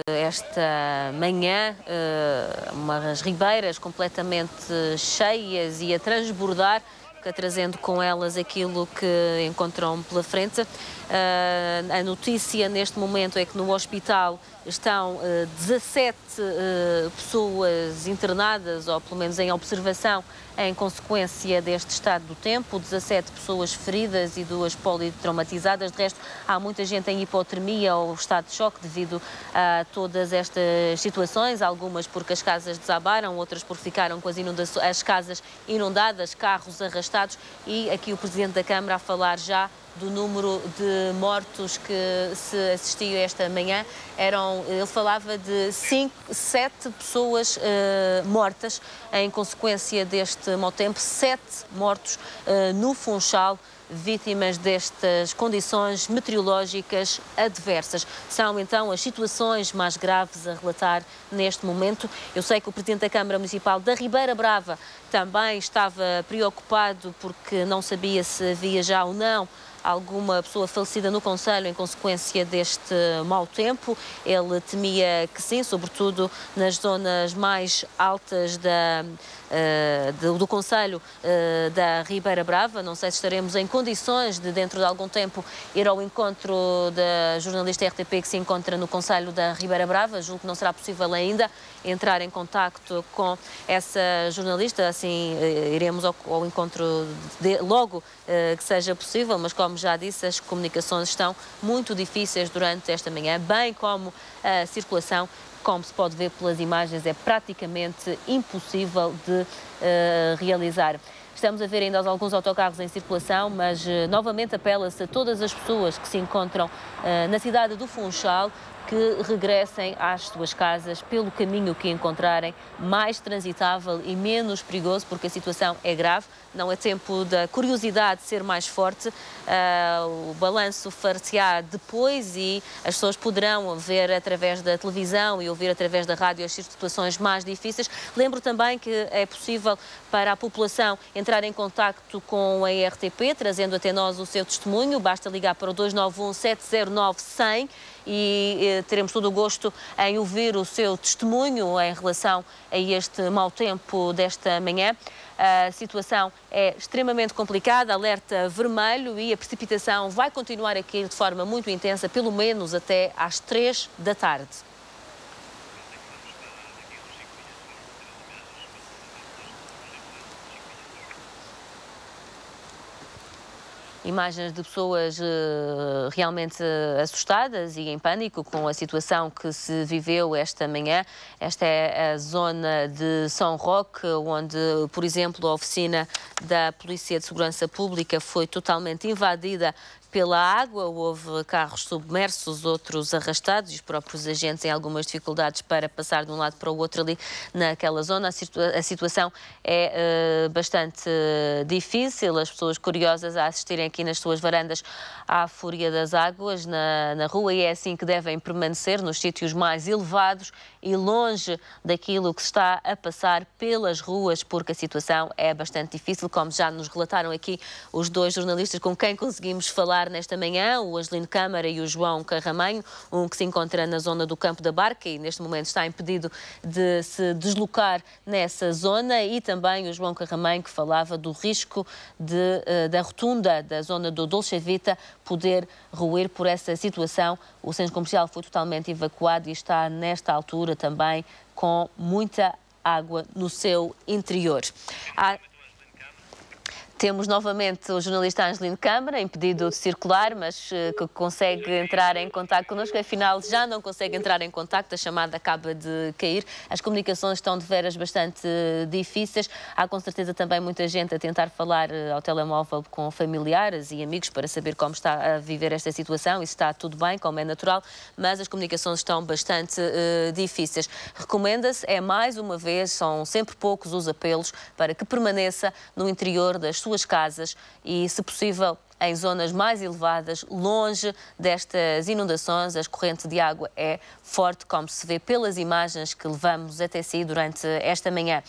esta manhã, umas ribeiras completamente cheias e a transbordar, trazendo com elas aquilo que encontram pela frente. A notícia neste momento é que no hospital estão 17 pessoas internadas, ou pelo menos em observação, em consequência deste estado do tempo, 17 pessoas feridas e 2 politraumatizadas. De resto, há muita gente em hipotermia ou estado de choque devido a todas estas situações, algumas porque as casas desabaram, outras porque ficaram com as casas inundadas, carros arrastados, e aqui o Presidente da Câmara a falar já do número de mortos que se assistiu esta manhã. Ele falava de 7 pessoas mortas em consequência deste mau tempo, 7 mortos no Funchal, vítimas destas condições meteorológicas adversas. São então as situações mais graves a relatar neste momento. Eu sei que o Presidente da Câmara Municipal da Ribeira Brava também estava preocupado porque não sabia se havia já ou não alguma pessoa falecida no concelho em consequência deste mau tempo. Ele temia que sim, sobretudo nas zonas mais altas do concelho da Ribeira Brava. Não sei se estaremos em condições de, dentro de algum tempo, ir ao encontro da jornalista RTP que se encontra no concelho da Ribeira Brava. Julgo que não será possível ainda entrar em contacto com essa jornalista, assim iremos ao encontro logo que seja possível, mas como já disse, as comunicações estão muito difíceis durante esta manhã, bem como a circulação. Como se pode ver pelas imagens, é praticamente impossível de realizar. Estamos a ver ainda alguns autocarros em circulação, mas novamente apela-se a todas as pessoas que se encontram na cidade do Funchal que regressem às suas casas pelo caminho que encontrarem mais transitável e menos perigoso, porque a situação é grave. Não é tempo da curiosidade ser mais forte. O balanço far-se-á depois e as pessoas poderão ver através da televisão e ouvir através da rádio as situações mais difíceis. Lembro também que é possível para a população entrar em contacto com a RTP, trazendo até nós o seu testemunho. Basta ligar para o 291 709 100 e teremos todo o gosto em ouvir o seu testemunho em relação a este mau tempo desta manhã. A situação é extremamente complicada, alerta vermelho, e a precipitação vai continuar a cair de forma muito intensa, pelo menos até às 3 da tarde. Imagens de pessoas realmente assustadas e em pânico com a situação que se viveu esta manhã. Esta é a zona de São Roque, onde, por exemplo, a oficina da Polícia de Segurança Pública foi totalmente invadida pela água. Houve carros submersos, outros arrastados, e os próprios agentes em algumas dificuldades para passar de um lado para o outro ali naquela zona. A situação é bastante difícil, as pessoas curiosas a assistirem aqui nas suas varandas à fúria das águas na rua, e é assim que devem permanecer, nos sítios mais elevados e longe daquilo que se está a passar pelas ruas, porque a situação é bastante difícil, como já nos relataram aqui os 2 jornalistas com quem conseguimos falar nesta manhã, o Angelino Câmara e o João Carramanho, um que se encontra na zona do Campo da Barca e neste momento está impedido de se deslocar nessa zona, e também o João Carramanho, que falava do risco da rotunda da zona do Dolce Vita poder ruir por essa situação. O centro comercial foi totalmente evacuado e está nesta altura também com muita água no seu interior. Temos novamente o jornalista Angelino Câmara, impedido de circular, mas que consegue entrar em contacto connosco. Afinal, já não consegue entrar em contacto, a chamada acaba de cair. As comunicações estão de veras bastante difíceis. Há com certeza também muita gente a tentar falar ao telemóvel com familiares e amigos para saber como está a viver esta situação e se está tudo bem, como é natural, mas as comunicações estão bastante difíceis. Recomenda-se, mais uma vez, são sempre poucos os apelos para que permaneça no interior das suas casas e, se possível, em zonas mais elevadas, longe destas inundações. A corrente de água é forte, como se vê pelas imagens que levamos até si durante esta manhã.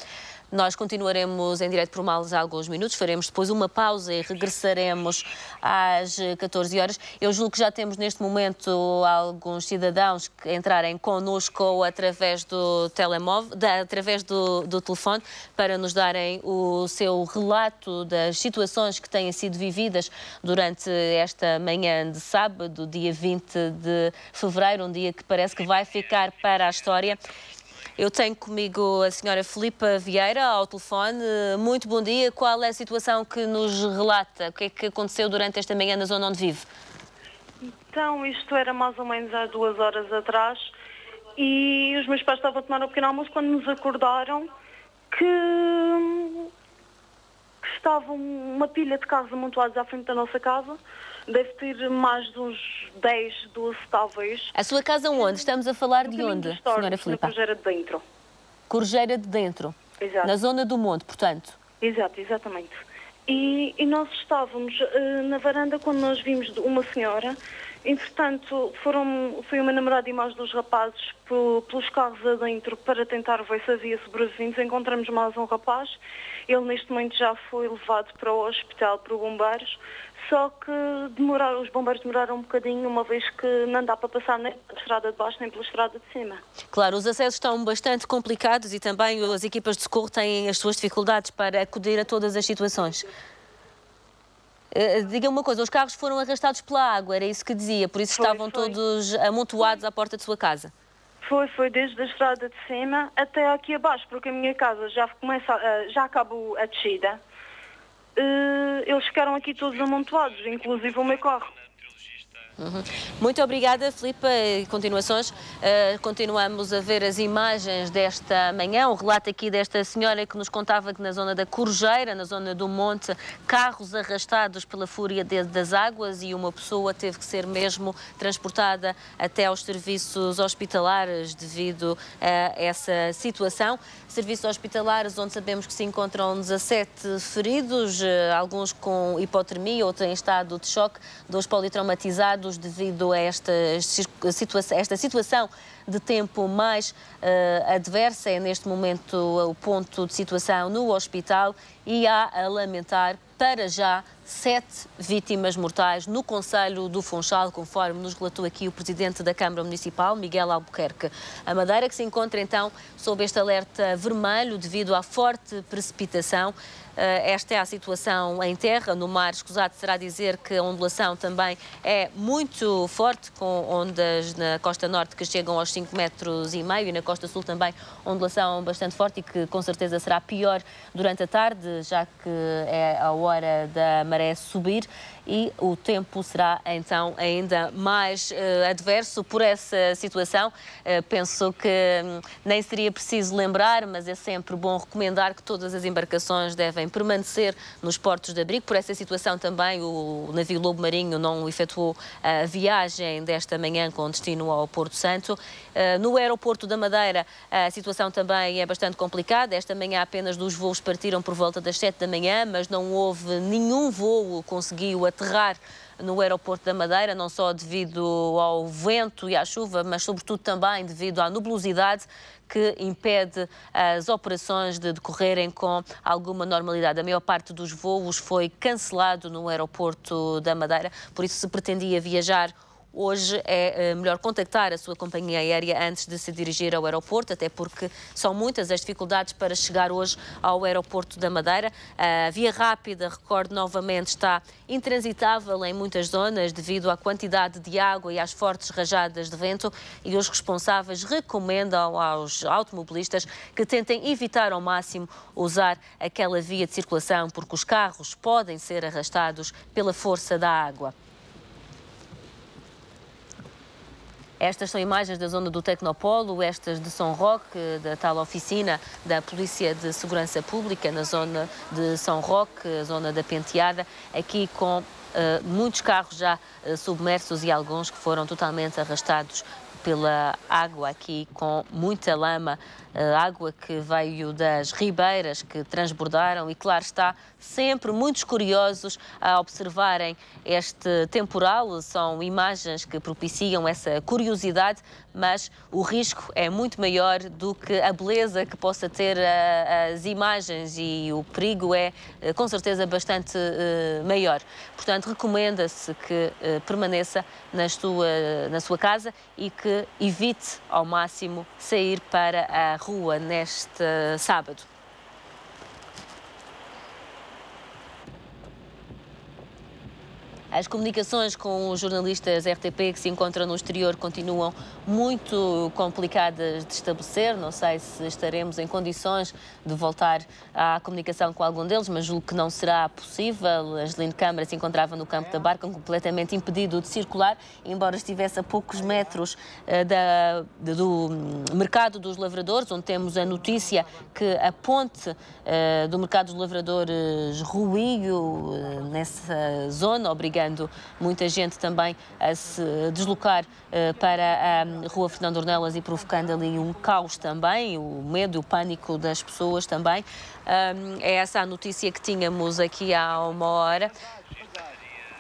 Nós continuaremos em direto por mais alguns minutos, faremos depois uma pausa e regressaremos às 14 horas. Eu julgo que já temos neste momento alguns cidadãos que entrarem connosco ou através do telemóvel, através do telefone, para nos darem o seu relato das situações que têm sido vividas durante esta manhã de sábado, dia 20 de fevereiro, um dia que parece que vai ficar para a história. Eu tenho comigo a senhora Filipa Vieira ao telefone. Muito bom dia. Qual é a situação que nos relata? O que é que aconteceu durante esta manhã na zona onde vive? Então, isto era mais ou menos há 2 horas atrás e os meus pais estavam a tomar o pequeno almoço quando nos acordaram que estava uma pilha de carros amontoados à frente da nossa casa. Deve ter mais de uns 10, 12 talvez. A sua casa onde? Estamos a falar de onde, senhora Filipa? Na Corjeira de Dentro. Corjeira de Dentro? Exato. Na zona do Monte, portanto? Exato, exatamente. E nós estávamos na varanda quando nós vimos uma senhora. Entretanto, foi o meu namorado e mais 2 rapazes pelos carros adentro para tentar ver se havia sobreviventes. Encontramos mais um rapaz. Ele neste momento já foi levado para o hospital por bombeiros. Só que os bombeiros demoraram um bocadinho, uma vez que não dá para passar nem pela estrada de baixo nem pela estrada de cima. Claro, os acessos estão bastante complicados e também as equipas de socorro têm as suas dificuldades para acudir a todas as situações. Diga-me uma coisa, os carros foram arrastados pela água, era isso que dizia, por isso estavam todos amontoados à porta de sua casa? Foi desde a estrada de cima até aqui abaixo, porque a minha casa já acabou a descida. Eles ficaram aqui todos amontoados, inclusive o meu carro. Muito obrigada, Filipa. Continuações. Continuamos a ver as imagens desta manhã, o relato aqui desta senhora que nos contava que na zona da Corjeira, na zona do Monte, carros arrastados pela fúria das águas e uma pessoa teve que ser mesmo transportada até aos serviços hospitalares devido a essa situação. Serviços hospitalares onde sabemos que se encontram 17 feridos, alguns com hipotermia, outros em estado de choque, 2 politraumatizados devido a esta situação de tempo mais adversa. É neste momento o ponto de situação no hospital e há a lamentar para já 7 vítimas mortais no concelho do Funchal, conforme nos relatou aqui o presidente da Câmara Municipal, Miguel Albuquerque. A Madeira que se encontra então sob este alerta vermelho devido à forte precipitação. Esta é a situação em terra. No mar, escusado será dizer que a ondulação também é muito forte, com ondas na costa norte que chegam aos 5,5 metros e na costa sul também ondulação bastante forte e que com certeza será pior durante a tarde, já que é a hora da maré subir e o tempo será então ainda mais adverso por essa situação. Penso que nem seria preciso lembrar, mas é sempre bom recomendar que todas as embarcações devem permanecer nos portos de abrigo. Por essa situação também o navio Lobo Marinho não efetuou a viagem desta manhã com destino ao Porto Santo. No aeroporto da Madeira a situação também é bastante complicada. Esta manhã apenas 2 voos partiram por volta das 7 da manhã, mas não houve nenhum voo que conseguiu aterrar no aeroporto da Madeira, não só devido ao vento e à chuva, mas sobretudo também devido à nebulosidade que impede as operações de decorrerem com alguma normalidade. A maior parte dos voos foi cancelado no aeroporto da Madeira, por isso se pretendia viajar hoje é melhor contactar a sua companhia aérea antes de se dirigir ao aeroporto, até porque são muitas as dificuldades para chegar hoje ao aeroporto da Madeira. A via rápida, recordo novamente, está intransitável em muitas zonas devido à quantidade de água e às fortes rajadas de vento e os responsáveis recomendam aos automobilistas que tentem evitar ao máximo usar aquela via de circulação porque os carros podem ser arrastados pela força da água. Estas são imagens da zona do Tecnopolo, estas de São Roque, da tal oficina da Polícia de Segurança Pública, na zona de São Roque, a zona da Penteada, aqui com muitos carros já submersos e alguns que foram totalmente arrastados pela água aqui com muita lama, água que veio das ribeiras que transbordaram e, claro está, sempre muitos curiosos a observarem este temporal. São imagens que propiciam essa curiosidade, mas o risco é muito maior do que a beleza que possa ter as imagens, e o perigo é com certeza bastante maior. Portanto, recomenda-se que permaneça na sua casa e que evite ao máximo sair para a rua neste sábado. As comunicações com os jornalistas RTP que se encontram no exterior continuam muito complicadas de estabelecer. Não sei se estaremos em condições de voltar à comunicação com algum deles, mas julgo que não será possível. Angelino Câmara se encontrava no campo da Barca, completamente impedido de circular, embora estivesse a poucos metros do Mercado dos Lavradores, onde temos a notícia que a ponte do Mercado dos Lavradores ruiu nessa zona, obrigando muita gente também a se deslocar para a Rua Fernando Ornelas e provocando ali um caos também, o medo e o pânico das pessoas também. É essa a notícia que tínhamos aqui há uma hora.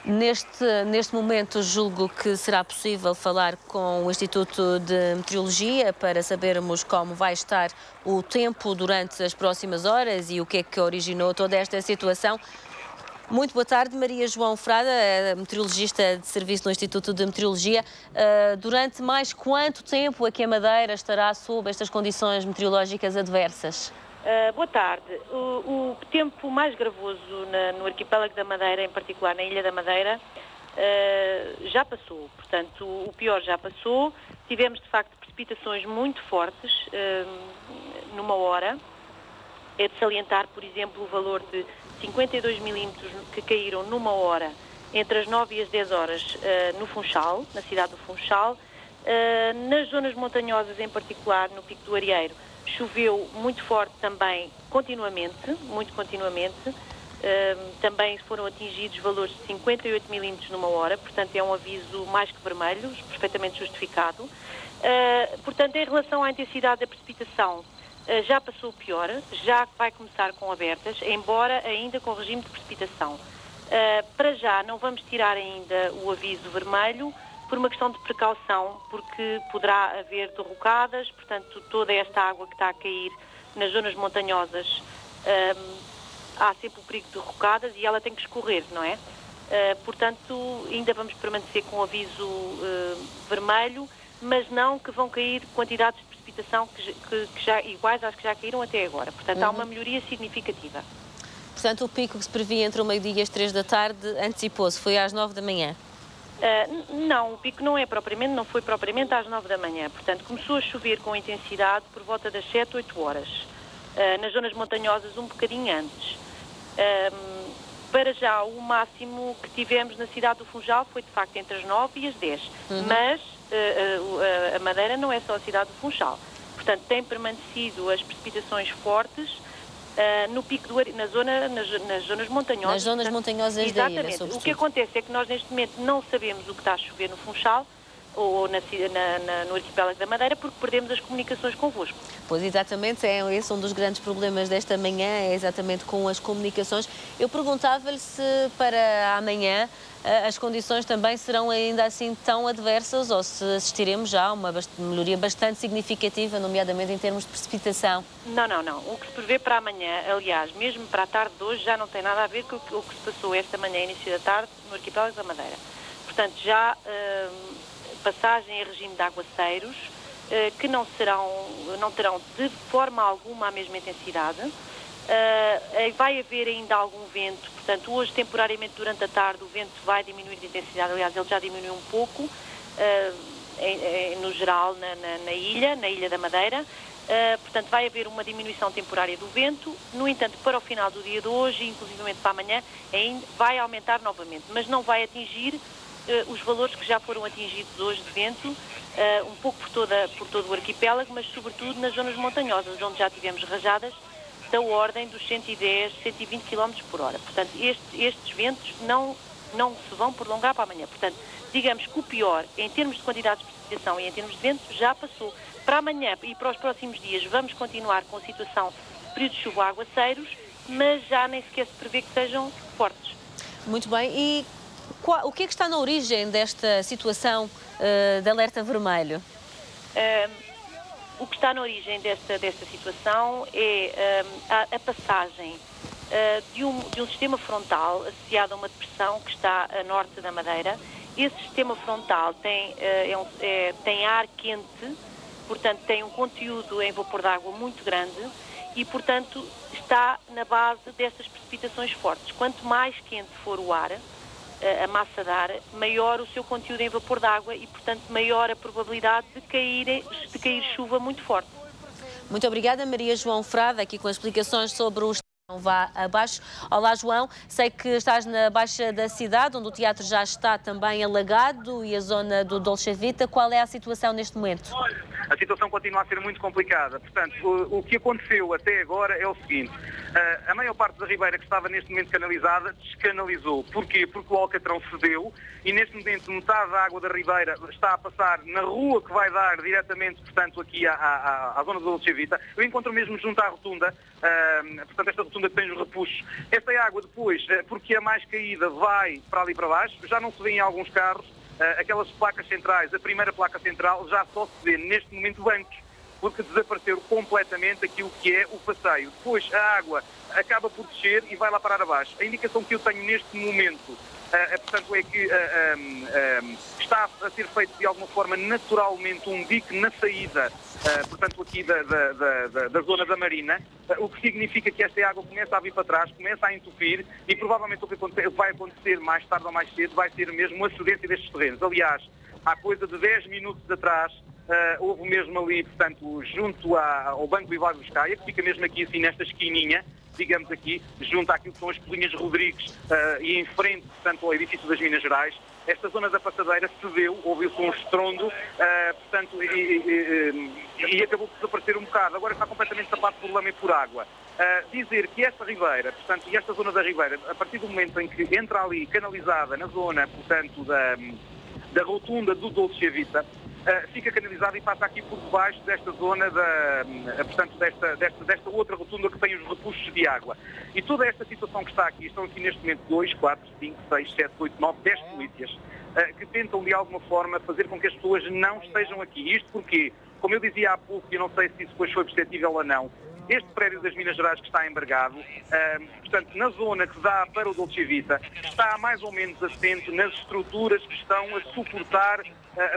Neste momento, julgo que será possível falar com o Instituto de Meteorologia para sabermos como vai estar o tempo durante as próximas horas e o que é que originou toda esta situação. Muito boa tarde, Maria João Frada, meteorologista de serviço no Instituto de Meteorologia. Durante mais quanto tempo é que a Madeira estará sob estas condições meteorológicas adversas? Boa tarde. O tempo mais gravoso no arquipélago da Madeira, em particular na Ilha da Madeira, já passou. Portanto, o pior já passou. Tivemos, de facto, precipitações muito fortes numa hora. É de salientar, por exemplo, o valor de 52 milímetros que caíram numa hora entre as 9 e as 10 horas no Funchal, na cidade do Funchal. Nas zonas montanhosas, em particular no Pico do Arieiro, choveu muito forte também, muito continuamente. Também foram atingidos valores de 58 milímetros numa hora, portanto é um aviso mais que vermelho, perfeitamente justificado. Portanto, em relação à intensidade da precipitação, já passou o pior, já vai começar com abertas, embora ainda com regime de precipitação. Para já não vamos tirar ainda o aviso vermelho por uma questão de precaução, porque poderá haver derrocadas, portanto toda esta água que está a cair nas zonas montanhosas, há sempre o perigo de derrocadas e ela tem que escorrer, não é? Portanto, ainda vamos permanecer com o aviso vermelho, mas não que vão cair quantidades de precipitação que já, iguais às que já caíram até agora. Portanto, há uma melhoria significativa. Portanto, o pico que se previa entre o meio-dia e as 3 da tarde antecipou-se, foi às 9 da manhã? Não, o pico não foi propriamente às 9 da manhã. Portanto, começou a chover com intensidade por volta das 7, 8 horas. Nas zonas montanhosas, um bocadinho antes. Para já, o máximo que tivemos na cidade do Funchal foi, de facto, entre as 9 e as 10. Mas a Madeira não é só a cidade do Funchal. Portanto, tem permanecido as precipitações fortes no Pico do Arieiro, nas zonas montanhosas. Nas zonas montanhosas da ilha, sobretudo. O que acontece é que nós, neste momento, não sabemos o que está a chover no Funchal ou no arquipélago da Madeira, porque perdemos as comunicações convosco. Pois, exatamente, esse é um dos grandes problemas desta manhã, é exatamente com as comunicações. Eu perguntava-lhe se para amanhã as condições também serão ainda assim tão adversas ou se assistiremos já a uma melhoria bastante significativa, nomeadamente em termos de precipitação. Não. O que se prevê para amanhã, aliás, mesmo para a tarde de hoje, já não tem nada a ver com o que se passou esta manhã, início da tarde, no arquipélago da Madeira. Portanto, já passagem em regime de aguaceiros, que não terão de forma alguma a mesma intensidade. Vai haver ainda algum vento, portanto, hoje, temporariamente, durante a tarde, o vento vai diminuir de intensidade, aliás, ele já diminuiu um pouco, no geral, na ilha da Madeira. Portanto, vai haver uma diminuição temporária do vento. No entanto, para o final do dia de hoje, inclusivamente para amanhã, ainda vai aumentar novamente, mas não vai atingir os valores que já foram atingidos hoje de vento, um pouco por todo o arquipélago, mas sobretudo nas zonas montanhosas, onde já tivemos rajadas da ordem dos 110, 120 km por hora. Portanto, estes ventos não se vão prolongar para amanhã. Portanto, digamos que o pior, em termos de quantidades de precipitação e em termos de vento, já passou. Para amanhã e para os próximos dias vamos continuar com a situação de períodos de chuva a aguaceiros, mas já nem sequer se prevê que sejam fortes. Muito bem. E o que é que está na origem desta situação de alerta vermelho? O que está na origem desta situação é a passagem de um sistema frontal associado a uma depressão que está a norte da Madeira. Esse sistema frontal tem ar quente, portanto tem um conteúdo em vapor de água muito grande e, portanto, está na base destas precipitações fortes. Quanto mais quente for o ar, a massa de ar, maior o seu conteúdo em vapor de água e, portanto, maior a probabilidade de cair chuva muito forte. Muito obrigada, Maria João Frade, aqui com as explicações sobre o Não Vá Abaixo. Olá, João. Sei que estás na Baixa da cidade, onde o teatro já está também alagado e a zona do Dolce Vita. Qual é a situação neste momento? A situação continua a ser muito complicada. Portanto, o que aconteceu até agora é o seguinte. A maior parte da ribeira que estava neste momento canalizada, descanalizou. Porquê? Porque o Alcatrão cedeu e neste momento metade da água da ribeira está a passar na rua que vai dar diretamente, portanto, aqui à zona do Dolce Vita. Eu encontro mesmo junto à rotunda, portanto, esta rotunda que tem os repuxos. Esta água depois, porque é mais caída, vai para ali para baixo. Já não se vê em alguns carros. Aquelas placas centrais, a primeira placa central, já só se vê neste momento bancos, porque desapareceu completamente aquilo que é o passeio. Depois a água acaba por descer e vai lá parar abaixo. A indicação que eu tenho neste momento, portanto, é que está a ser feito de alguma forma naturalmente um dique na saída, portanto, aqui da zona da Marina, o que significa que esta água começa a vir para trás, começa a entupir e provavelmente o que vai acontecer mais tarde ou mais cedo vai ser mesmo a cedência destes terrenos. Aliás, há coisa de 10 minutos atrás, houve mesmo ali, portanto, junto ao Banco Vivar de Biscaia, que fica mesmo aqui assim nesta esquininha, digamos aqui, junto àquilo que são as Colinhas Rodrigues e em frente, portanto, ao edifício das Minas Gerais. Esta zona da passadeira cedeu, ouviu-se um estrondo, portanto, e acabou por desaparecer um bocado. Agora está completamente tapado por lama e por água. Dizer que esta ribeira, portanto, e esta zona da ribeira, a partir do momento em que entra ali canalizada na zona, portanto, da rotunda do Dolce Vita, fica canalizada e passa aqui por debaixo desta zona, portanto, desta outra rotunda que tem os repuxos de água. E toda esta situação que está aqui, estão aqui neste momento 2, 4, 5, 6, 7, 8, 9, 10 polícias que tentam de alguma forma fazer com que as pessoas não estejam aqui. Isto porque, como eu dizia há pouco, e eu não sei se isso depois foi perceptível ou não, este prédio das Minas Gerais que está embargado, portanto, na zona que dá para o Dolce Vita, está mais ou menos assente nas estruturas que estão a suportar,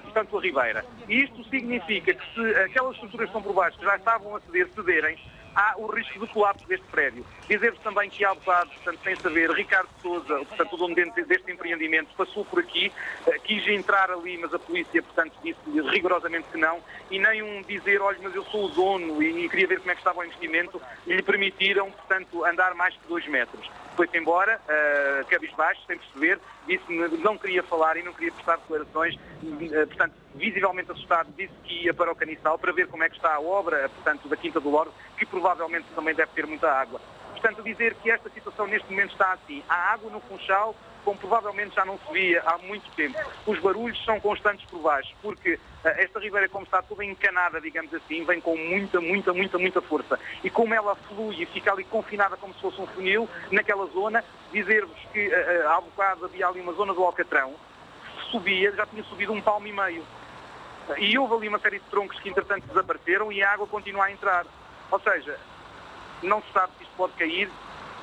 portanto, a ribeira. E isto significa que se aquelas estruturas que estão por baixo, que já estavam a cederem, há o risco de colapso deste prédio. Dizer-vos também que há bocado, portanto, sem saber, Ricardo Sousa, portanto, o dono deste empreendimento, passou por aqui, quis entrar ali, mas a polícia, portanto, disse rigorosamente que não, e nem dizer, olha, mas eu sou o dono e queria ver como é que estava o investimento, e lhe permitiram, portanto, andar mais que 2 metros. Foi-se embora, cabisbaixo, sem perceber, disse-me não queria falar e não queria prestar declarações, portanto, visivelmente assustado, disse que ia para o Caniçal para ver como é que está a obra, portanto, da Quinta do Louro, que provavelmente também deve ter muita água. Portanto, dizer que esta situação neste momento está assim. Há água no Funchal, como provavelmente já não se via há muito tempo. Os barulhos são constantes por baixo, porque esta ribeira, como está toda encanada, digamos assim, vem com muita força. E como ela flui e fica ali confinada como se fosse um funil, naquela zona, dizer-vos que há bocado havia ali uma zona do Alcatrão, subia, já tinha subido 1,5 palmo. E houve ali uma série de troncos que, entretanto, desapareceram e a água continua a entrar. Ou seja, não se sabe se isto pode cair,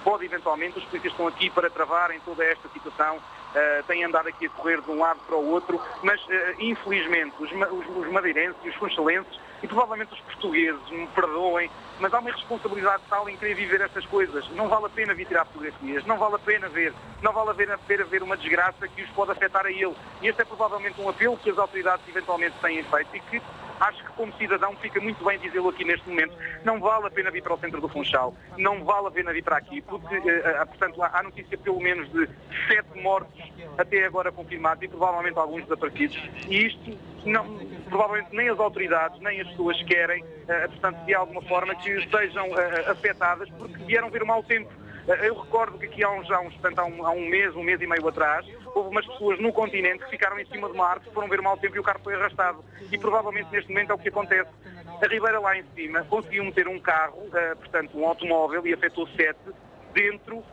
pode eventualmente, os polícias estão aqui para travarem toda esta situação, têm andado aqui a correr de um lado para o outro, mas infelizmente os madeirenses e os funchalenses e provavelmente os portugueses, me perdoem, mas há uma responsabilidade tal em querer viver estas coisas. Não vale a pena vir tirar fotografias, não vale a pena ver, não vale a pena ver uma desgraça que os pode afetar a ele. E este é provavelmente um apelo que as autoridades eventualmente têm feito e que acho que como cidadão fica muito bem dizê-lo aqui neste momento. Não vale a pena vir para o centro do Funchal, não vale a pena vir para aqui, porque, portanto, há notícia pelo menos de 7 mortos até agora confirmados e provavelmente alguns desaparecidos. E isto, provavelmente nem as autoridades, nem as pessoas querem, portanto, de alguma forma que sejam afetadas porque vieram ver o mau tempo. Eu recordo que aqui há um mês e meio atrás, houve umas pessoas no continente que ficaram em cima de uma árvore, foram ver mau tempo e o carro foi arrastado. E provavelmente neste momento é o que acontece. A Ribeira lá em cima conseguiu meter um carro, portanto um automóvel, e afetou 7 dentro,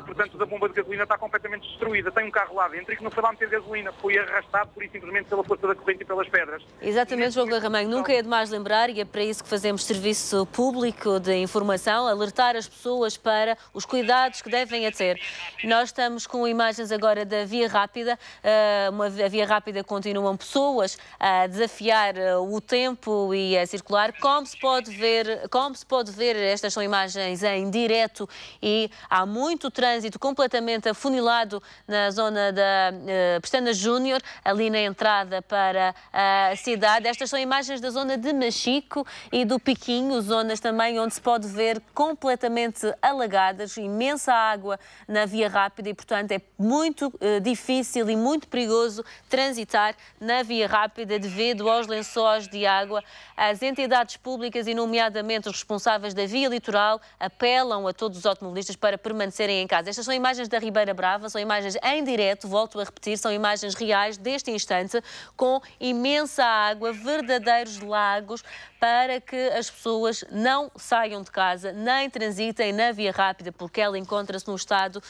portanto da bomba de gasolina está completamente destruída. Tem um carro lá dentro e que não foi lá meter gasolina, foi arrastado por e simplesmente pela força da corrente e pelas pedras. Exatamente, João Carramanho, nunca é demais lembrar, e é para isso que fazemos serviço público de informação, alertar as pessoas para os cuidados que devem ter. Nós estamos com imagens agora da Via Rápida, a Via Rápida continuam pessoas a desafiar o tempo e a circular. Como se pode ver, estas são imagens em direto e há muito trânsito completamente afunilado na zona da Pestana Júnior, ali na entrada para a cidade. Estas são imagens da zona de Machico e do Piquinho, zonas também onde se pode ver completamente alagadas, imensa água na Via Rápida e, portanto, é muito difícil e muito perigoso transitar na Via Rápida devido aos lençóis de água. As entidades públicas, e nomeadamente os responsáveis da Via Litoral, apelam a todos os automobilistas para permanecerem em casa. Estas são imagens da Ribeira Brava, são imagens em direto, volto a repetir, são imagens reais deste instante, com imensa água, verdadeiros lagos, para que as pessoas não saiam de casa, nem transitem na Via Rápida, porque ela encontra-se num estado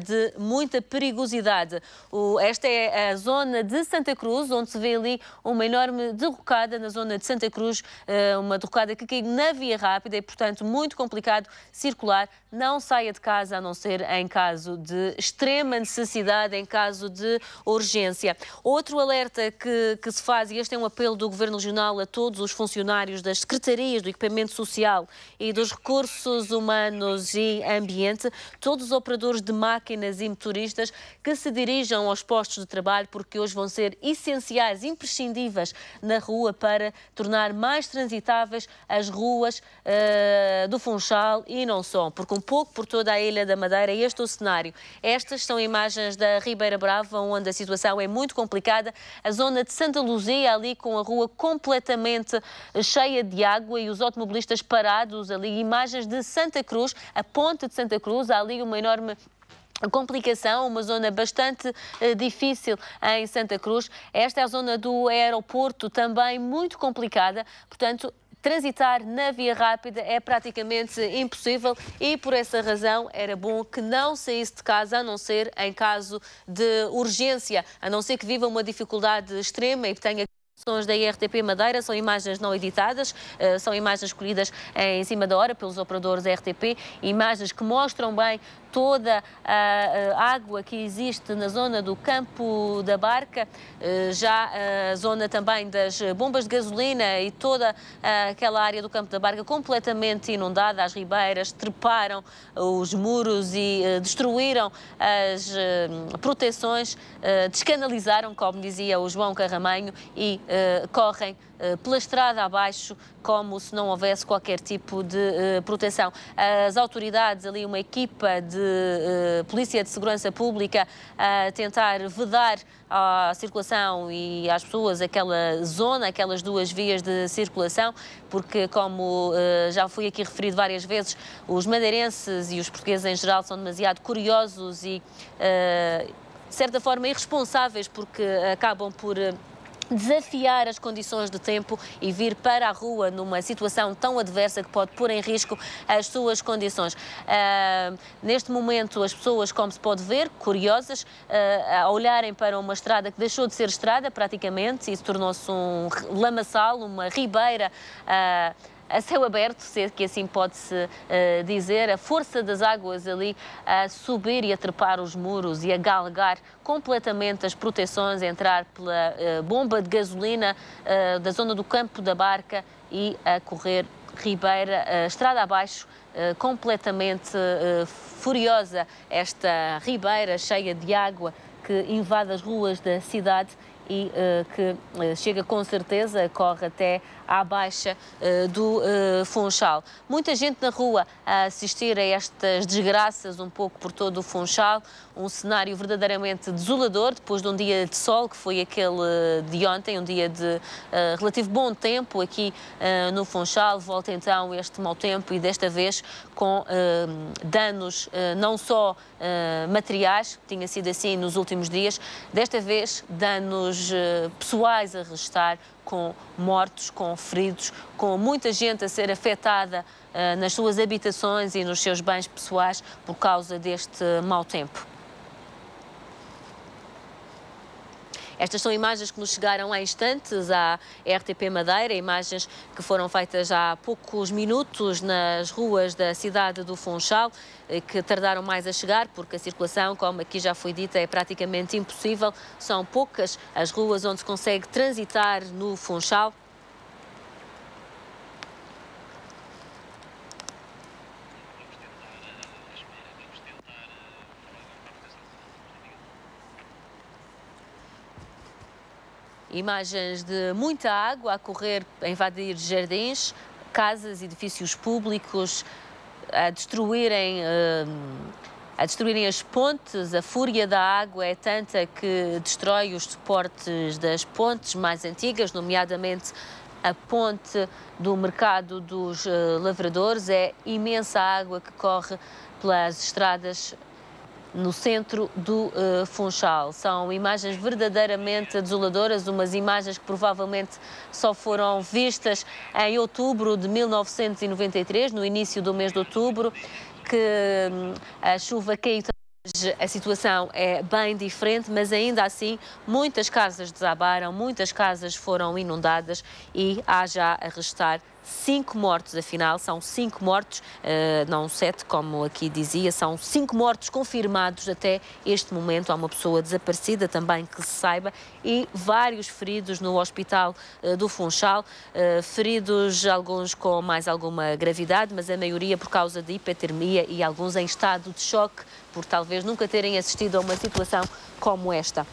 de muita perigosidade. Esta é a zona de Santa Cruz, onde se vê ali uma enorme derrocada na zona de Santa Cruz, uma derrocada que caiu na Via Rápida e, portanto, muito complicado circular. Não saia de casa a não ser em caso de extrema necessidade, em caso de urgência. Outro alerta que se faz, e este é um apelo do Governo Regional a todos os funcionários das secretarias do equipamento social e dos recursos humanos e ambiente, todos os operadores de máquinas e motoristas que se dirijam aos postos de trabalho, porque hoje vão ser essenciais, imprescindíveis na rua para tornar mais transitáveis as ruas do Funchal e não só, porque um pouco por toda a Ilha da Madeira este é o cenário. Estas são imagens da Ribeira Brava, onde a situação é muito complicada. A zona de Santa Luzia, ali com a rua completamente cheia de água e os automobilistas parados ali. Imagens de Santa Cruz, a ponte de Santa Cruz, há ali uma enorme complicação, uma zona bastante difícil em Santa Cruz. Esta é a zona do aeroporto, também muito complicada, portanto, transitar na Via Rápida é praticamente impossível e, por essa razão, era bom que não saísse de casa, a não ser em caso de urgência, a não ser que viva uma dificuldade extrema e que tenha sons da IRTP Madeira. São imagens não editadas, são imagens escolhidas em cima da hora pelos operadores da RTP, imagens que mostram bem toda a água que existe na zona do Campo da Barca, já a zona também das bombas de gasolina e toda aquela área do Campo da Barca completamente inundada. As ribeiras treparam os muros e destruíram as proteções, descanalizaram, como dizia o João Carramanho, e correm pela estrada abaixo como se não houvesse qualquer tipo de proteção. As autoridades, ali uma equipa de Polícia de Segurança Pública a tentar vedar a circulação e às pessoas aquela zona, aquelas duas vias de circulação, porque, como já foi aqui referido várias vezes, os madeirenses e os portugueses em geral são demasiado curiosos e, de certa forma, irresponsáveis, porque acabam por desafiar as condições de tempo e vir para a rua numa situação tão adversa que pode pôr em risco as suas condições. Neste momento, as pessoas, como se pode ver, curiosas, a olharem para uma estrada que deixou de ser estrada praticamente e se tornou-se um lamaçal, uma ribeira a céu aberto, se que assim pode-se dizer, a força das águas ali a subir e a trepar os muros e a galgar completamente as proteções, a entrar pela bomba de gasolina da zona do Campo da Barca e a correr ribeira, estrada abaixo, completamente furiosa esta ribeira cheia de água que invade as ruas da cidade e que chega com certeza, corre até à baixa do Funchal. Muita gente na rua a assistir a estas desgraças um pouco por todo o Funchal, um cenário verdadeiramente desolador, depois de um dia de sol, que foi aquele de ontem, um dia de relativo bom tempo aqui no Funchal. Volta então este mau tempo e desta vez com danos não só materiais, que tinha sido assim nos últimos dias, desta vez danos pessoais a registrar, com mortos, com feridos, com muita gente a ser afetada nas suas habitações e nos seus bens pessoais por causa deste mau tempo. Estas são imagens que nos chegaram há instantes à RTP Madeira, imagens que foram feitas há poucos minutos nas ruas da cidade do Funchal, que tardaram mais a chegar porque a circulação, como aqui já foi dita, é praticamente impossível. São poucas as ruas onde se consegue transitar no Funchal. Imagens de muita água a correr, a invadir jardins, casas, edifícios públicos, a destruírem as pontes. A fúria da água é tanta que destrói os suportes das pontes mais antigas, nomeadamente a ponte do Mercado dos Lavradores. É imensa água que corre pelas estradas no centro do Funchal. São imagens verdadeiramente desoladoras, umas imagens que provavelmente só foram vistas em outubro de 1993, no início do mês de outubro, que a chuva caiu. A situação é bem diferente, mas ainda assim muitas casas desabaram, muitas casas foram inundadas e há já a restar 5 mortos, afinal, são 5 mortos, não 7, como aqui dizia, são 5 mortos confirmados até este momento. Há uma pessoa desaparecida também que se saiba e vários feridos no hospital do Funchal, feridos alguns com mais alguma gravidade, mas a maioria por causa de hipotermia e alguns em estado de choque, por talvez nunca terem assistido a uma situação como esta.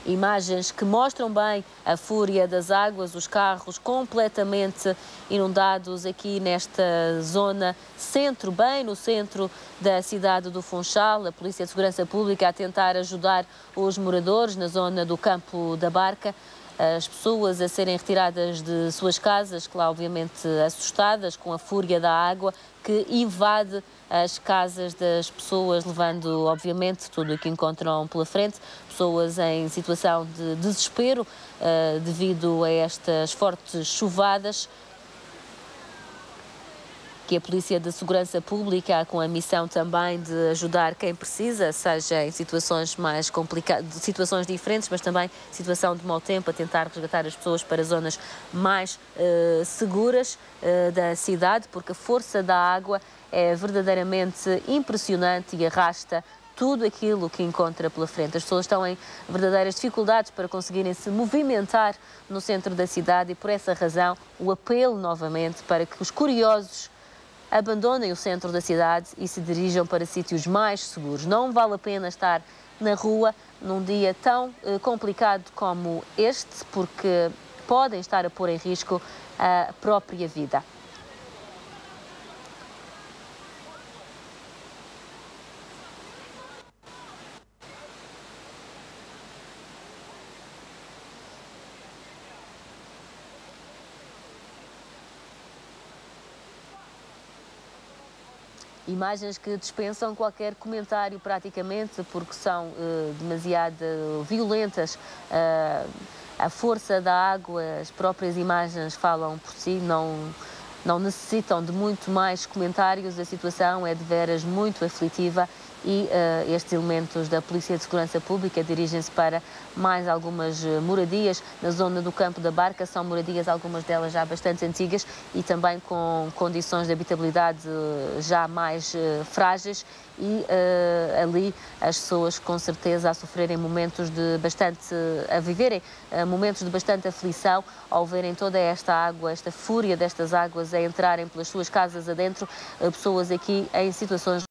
Imagens que mostram bem a fúria das águas, os carros completamente inundados aqui nesta zona centro, bem no centro da cidade do Funchal. A Polícia de Segurança Pública a tentar ajudar os moradores na zona do Campo da Barca, as pessoas a serem retiradas de suas casas, claro, obviamente assustadas com a fúria da água que invade as casas das pessoas, levando, obviamente, tudo o que encontram pela frente. Pessoas em situação de desespero devido a estas fortes chuvadas, que a Polícia de Segurança Pública, com a missão também de ajudar quem precisa, seja em situações mais complicadas, situações diferentes, mas também situação de mau tempo, a tentar resgatar as pessoas para zonas mais seguras da cidade, porque a força da água é verdadeiramente impressionante e arrasta tudo aquilo que encontra pela frente. As pessoas estão em verdadeiras dificuldades para conseguirem se movimentar no centro da cidade e, por essa razão, o apelo novamente para que os curiosos abandonem o centro da cidade e se dirijam para sítios mais seguros. Não vale a pena estar na rua num dia tão complicado como este, porque podem estar a pôr em risco a própria vida. Imagens que dispensam qualquer comentário praticamente, porque são demasiado violentas. A força da água, as próprias imagens falam por si, não necessitam de muito mais comentários. A situação é de veras muito aflitiva e estes elementos da Polícia de Segurança Pública dirigem-se para mais algumas moradias na zona do Campo da Barca. São moradias, algumas delas já bastante antigas e também com condições de habitabilidade já mais frágeis e ali as pessoas com certeza a sofrerem momentos de bastante, a viverem momentos de bastante aflição ao verem toda esta água, esta fúria destas águas a entrarem pelas suas casas adentro, pessoas aqui em situações